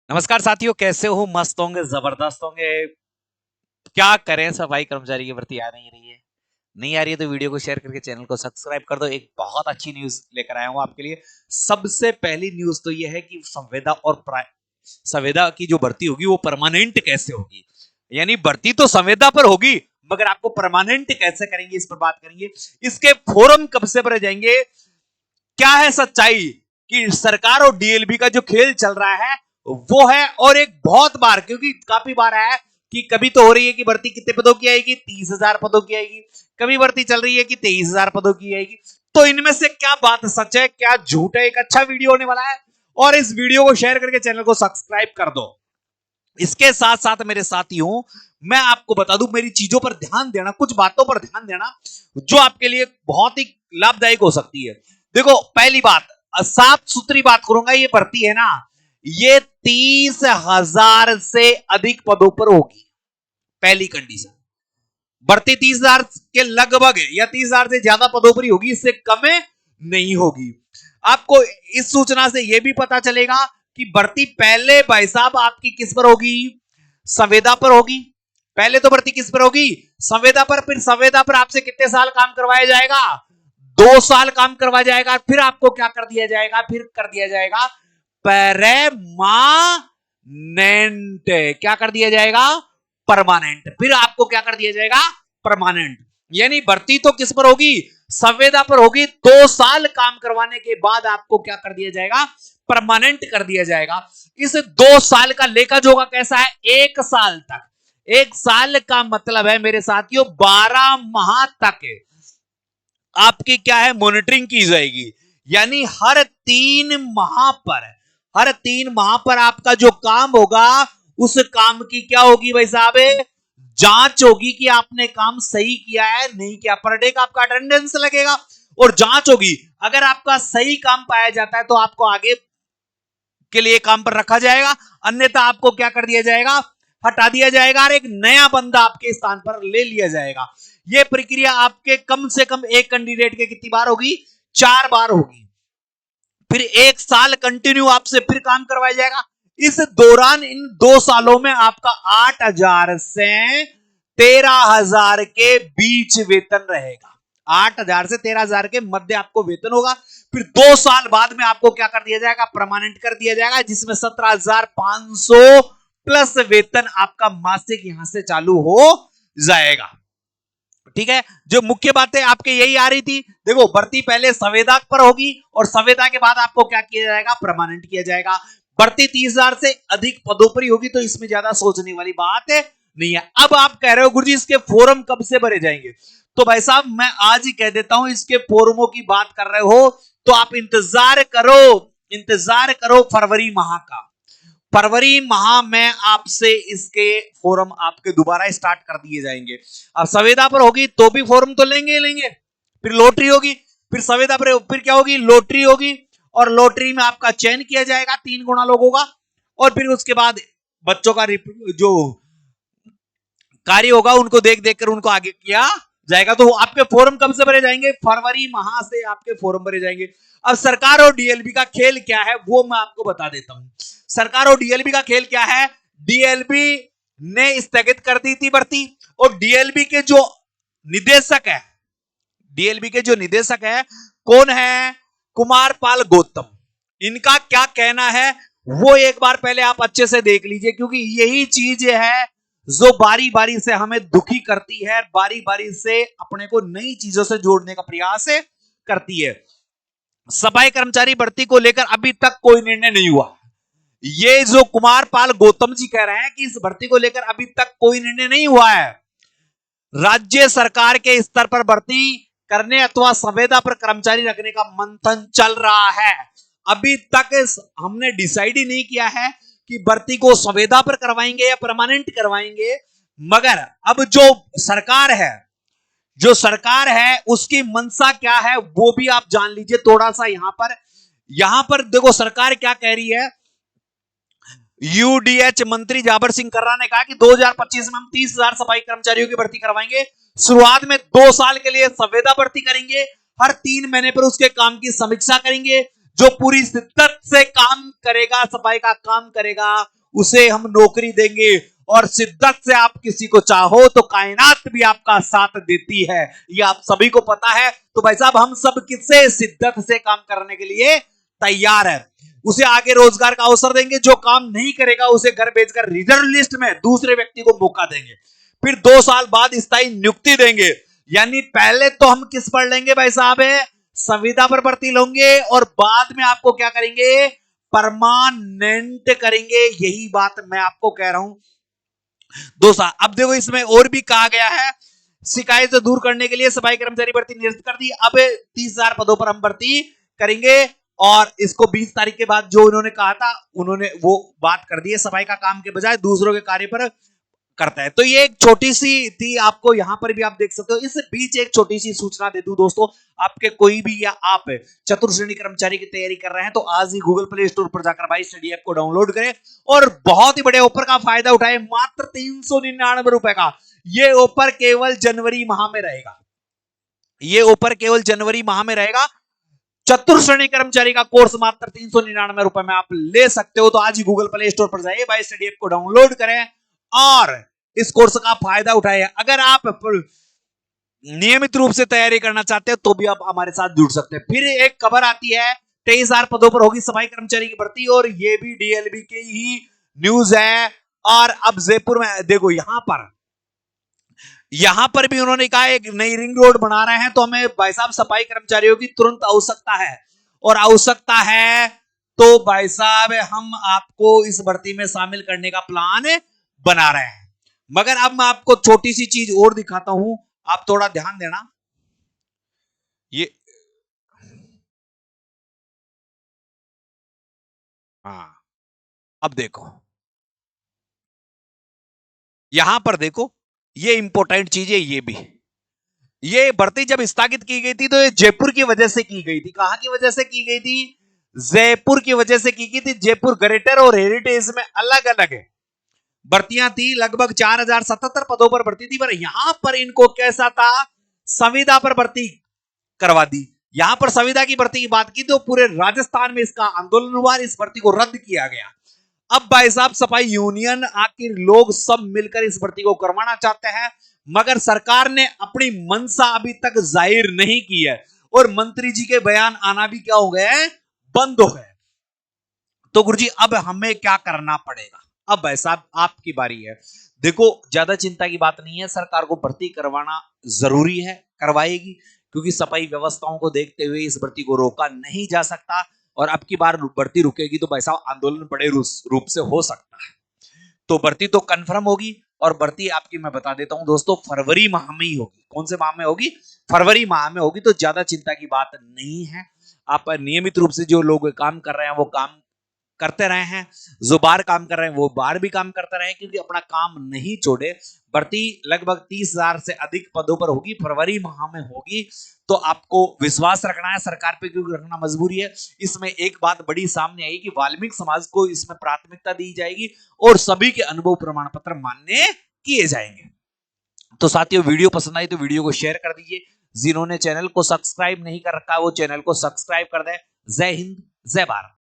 नमस्कार साथियों, कैसे हो? मस्त होंगे, जबरदस्त होंगे। क्या करें, सफाई कर्मचारी की भर्ती आ नहीं रही है। नहीं आ रही है तो वीडियो को शेयर करके चैनल को सब्सक्राइब कर दो। एक बहुत अच्छी न्यूज लेकर आया हूं आपके लिए। सबसे पहली न्यूज तो यह है कि संविदा की जो भर्ती होगी वो परमानेंट कैसे होगी। यानी भर्ती तो संविदा पर होगी, मगर आपको परमानेंट कैसे करेंगे, इस पर बात करेंगे। इसके फोरम कब से भरे जाएंगे, क्या है सच्चाई कि सरकार और डीएलबी का जो खेल चल रहा है वो है। और एक बहुत बार, क्योंकि काफी बार है कि कभी तो हो रही है कि भर्ती कितने पदों की आएगी, 30,000 पदों की आएगी। कभी भर्ती चल रही है कि 23,000 पदों की आएगी। तो इनमें से क्या बात सच है, क्या झूठ है? एक अच्छा वीडियो होने वाला है और इस वीडियो को शेयर करके चैनल को सब्सक्राइब कर दो। इसके साथ साथ मेरे साथियों, मैं आपको बता दूं, मेरी चीजों पर ध्यान देना, कुछ बातों पर ध्यान देना जो आपके लिए बहुत ही लाभदायक हो सकती है। देखो, पहली बात, साफ सुथरी बात करूंगा, ये भर्ती है ना, ये 30,000 से अधिक पदों पर होगी। पहली कंडीशन, भर्ती 30,000 के लगभग या 30,000 से ज्यादा पदों पर ही होगी, इससे कम नहीं होगी। आपको इस सूचना से यह भी पता चलेगा कि भर्ती पहले भाई साहब आपकी किस पर होगी, संविदा पर होगी। पहले तो भर्ती किस पर होगी, संविदा पर। फिर संविदा पर आपसे कितने साल काम करवाया जाएगा, 2 साल काम करवाया जाएगा। फिर आपको क्या कर दिया जाएगा, फिर कर दिया जाएगा परमानेंट। क्या कर दिया जाएगा, परमानेंट। फिर आपको क्या कर दिया जाएगा, परमानेंट। यानी भर्ती तो किस पर होगी, संविदा पर होगी। 2 साल काम करवाने के बाद आपको क्या कर दिया जाएगा, परमानेंट कर दिया जाएगा। इस 2 साल का लेखा जोखा कैसा है, 1 साल तक। 1 साल का मतलब है मेरे साथियों 12 माह तक आपकी क्या है, मॉनिटरिंग की जाएगी। यानी हर 3 माह पर आपका जो काम होगा, उस काम की क्या होगी भाई साहब, जांच होगी कि आपने काम सही किया है नहीं किया। पर डे का आपका अटेंडेंस लगेगा और जांच होगी। अगर आपका सही काम पाया जाता है तो आपको आगे के लिए काम पर रखा जाएगा, अन्यथा आपको क्या कर दिया जाएगा, हटा दिया जाएगा और एक नया बंदा आपके स्थान पर ले लिया जाएगा। यह प्रक्रिया आपके कम से कम एक कैंडिडेट के कितनी बार होगी, 4 बार होगी। फिर 1 साल कंटिन्यू आपसे फिर काम करवाया जाएगा। इस दौरान इन 2 सालों में आपका 8,000 से 13,000 के बीच वेतन रहेगा। 8,000 से 13,000 के मध्य आपको वेतन होगा। फिर 2 साल बाद में आपको क्या कर दिया जाएगा, परमानेंट कर दिया जाएगा, जिसमें 17,500 प्लस वेतन आपका मासिक यहां से चालू हो जाएगा। ठीक है, जो मुख्य बातें आपके यही आ रही थी। देखो, भर्ती पहले संविदा पर होगी और संविदा के बाद आपको क्या किया जाएगा, परमानेंट किया जाएगा। भर्ती 30,000 से अधिक पदों पर ही होगी, तो इसमें ज्यादा सोचने वाली बात नहीं है। अब आप कह रहे हो गुरुजी इसके फॉर्म कब से भरे जाएंगे, तो भाई साहब मैं आज ही कह देता हूं, इसके फॉर्मों की बात कर रहे हो तो आप इंतजार करो फरवरी माह का। फरवरी माह में आपसे इसके फॉर्म आपके दोबारा स्टार्ट कर दिए जाएंगे। अब संविदा पर होगी तो भी फॉर्म तो लेंगे। फिर लॉटरी होगी, फिर संविदा पर फिर क्या होगी, लॉटरी होगी। और लॉटरी में आपका चयन किया जाएगा 3 गुना लोगों का। और फिर उसके बाद बच्चों का जो कार्य होगा उनको देख देख कर उनको आगे किया जाएगा। तो आपके फॉर्म कब से भरे जाएंगे, फरवरी माह से आपके फॉर्म भरे जाएंगे। अब सरकार और डीएलबी का खेल क्या है वो मैं आपको बता देता हूं। सरकार और डीएलबी का खेल क्या है, डीएलबी ने स्थगित कर दी थी भर्ती। और डीएलबी के जो निदेशक है कौन है, कुमार पाल गौतम। इनका क्या कहना है वो एक बार पहले आप अच्छे से देख लीजिए, क्योंकि यही चीज है जो बारी बारी से हमें दुखी करती है, बारी बारी से अपने को नई चीजों से जोड़ने का प्रयास करती है। सफाई कर्मचारी भर्ती को लेकर अभी तक कोई निर्णय नहीं हुआ। ये जो कुमार पाल गौतम जी कह रहे हैं कि इस भर्ती को लेकर अभी तक कोई निर्णय नहीं हुआ है। राज्य सरकार के स्तर पर भर्ती करने अथवा संविदा पर कर्मचारी रखने का मंथन चल रहा है। अभी तक हमने डिसाइड ही नहीं किया है कि भर्ती को संविदा पर करवाएंगे या परमानेंट करवाएंगे। मगर अब जो सरकार है उसकी मंशा क्या है वो भी आप जान लीजिए थोड़ा सा। यहां पर देखो सरकार क्या कह रही है। यूडीएच मंत्री जाबर सिंह कर्रा ने कहा कि 2025 में हम 30,000 सफाई कर्मचारियों की भर्ती करवाएंगे। शुरुआत में 2 साल के लिए संविदा भर्ती करेंगे, हर 3 महीने पर उसके काम की समीक्षा करेंगे। जो पूरी शिद्दत से काम करेगा, सफाई का काम करेगा, उसे हम नौकरी देंगे। और शिद्दत से आप किसी को चाहो तो कायनात भी आपका साथ देती है, ये आप सभी को पता है। तो भाई साहब हम सब किससे शिद्दत से काम करने के लिए तैयार है। उसे आगे रोजगार का अवसर देंगे, जो काम नहीं करेगा उसे घर भेजकर रिजर्व लिस्ट में दूसरे व्यक्ति को मौका देंगे। फिर 2 साल बाद स्थायी नियुक्ति देंगे। यानी पहले तो हम किस पर लेंगे भाई साहब, संविदा पर भर्ती लेंगे और बाद में आपको क्या करेंगे, परमानेंट करेंगे। यही बात मैं आपको कह रहा हूं 2 साल। अब देखो इसमें और भी कहा गया है, शिकायत दूर करने के लिए सफाई कर्मचारी भर्ती निरस्त कर दी। अब 30,000 पदों पर हम भर्ती करेंगे और इसको 20 तारीख के बाद जो उन्होंने कहा था उन्होंने वो बात कर दी है, सफाई का काम के बजाय दूसरों के कार्य पर करता है। तो ये एक छोटी सी थी, आपको यहां पर भी आप देख सकते हो। इस बीच एक छोटी सी सूचना दे दूं दोस्तों, आपके कोई भी या आप चतुर्थ श्रेणी कर्मचारी की तैयारी कर रहे हैं तो आज ही गूगल प्ले स्टोर पर जाकर भाई स्टडी ऐप को डाउनलोड करें और बहुत ही बड़े ऑफर का फायदा उठाएं। मात्र 399 रुपए का ये ऑफर केवल जनवरी माह में रहेगा। ये ऑफर केवल जनवरी माह में रहेगा। चतुर्थ श्रेणी कर्मचारी का कोर्स मात्र 399 रुपए में आप ले सकते हो। तो आज ही गूगल प्ले स्टोर पर जाइए, भाई स्टडी ऐप को डाउनलोड करें और इस कोर्स का फायदा उठाए। अगर आप नियमित रूप से तैयारी करना चाहते हैं तो भी आप हमारे साथ जुड़ सकते हैं। फिर एक खबर आती है 23,000 पदों पर होगी सफाई कर्मचारी की भर्ती, और ये भी डीएलबी की ही न्यूज है। और अब जयपुर में देखो, यहां पर भी उन्होंने कहा एक नई रिंग रोड बना रहे हैं, तो हमें भाई साहब सफाई कर्मचारियों की तुरंत आवश्यकता है। और आवश्यकता है तो भाई साहब हम आपको इस भर्ती में शामिल करने का प्लान बना रहे हैं। मगर अब मैं आपको छोटी सी चीज और दिखाता हूं, आप थोड़ा ध्यान देना। ये हाँ, अब देखो यहां पर देखो, ये इंपॉर्टेंट चीज है। ये भर्ती जब स्थगित की गई थी तो ये जयपुर की वजह से की गई थी। कहां की वजह से की गई थी, जयपुर की वजह से की गई थी। जयपुर ग्रेटर और हेरिटेज में अलग अलग है भर्तियां थी, लगभग 4,077 पदों पर भर्ती थी। पर यहां पर इनको कैसा था, संविदा पर भर्ती करवा दी। यहां पर संविदा की भर्ती की बात की तो पूरे राजस्थान में इसका आंदोलन हुआ, इस भर्ती को रद्द किया गया। अब भाई साहब सफाई यूनियन आखिर लोग सब मिलकर इस भर्ती को करवाना चाहते हैं, मगर सरकार ने अपनी मंशा अभी तक जाहिर नहीं की है और मंत्री जी के बयान आना भी क्या हो गए, बंद हो गए। तो गुरुजी अब हमें क्या करना पड़ेगा, अब भाई साहब आपकी बारी है। देखो ज्यादा चिंता की बात नहीं है, सरकार को भर्ती करवाना जरूरी है, करवाएगी, क्योंकि सफाई व्यवस्थाओं को देखते हुए इस भर्ती को रोका नहीं जा सकता। और अब की बार भर्ती रुकेगी तो भाई साहब आंदोलन बड़े रूप से हो सकता है। तो भर्ती तो कंफर्म होगी, और भर्ती आपकी मैं बता देता हूं दोस्तों, फरवरी माह में ही होगी। कौन से माह में होगी, फरवरी माह में होगी। तो ज्यादा चिंता की बात नहीं है। आप नियमित रूप से जो लोग काम कर रहे हैं वो काम करते रहे हैं, जो बाहर काम कर रहे हैं वो बाहर भी काम करते रहे, क्योंकि अपना काम नहीं छोड़े। भर्ती लगभग 30,000 से अधिक पदों पर होगी, फरवरी माह में होगी। तो आपको विश्वास रखना है सरकार पे, क्योंकि रखना मजबूरी है। इसमें एक बात बड़ी सामने आई कि वाल्मीकि समाज को इसमें प्राथमिकता दी जाएगी और सभी के अनुभव प्रमाण पत्र मान्य किए जाएंगे। तो साथियों वीडियो पसंद आई तो वीडियो को शेयर कर दीजिए। जिन्होंने चैनल को सब्सक्राइब नहीं कर रखा है वो चैनल को सब्सक्राइब कर दे। जय हिंद, जय भारत।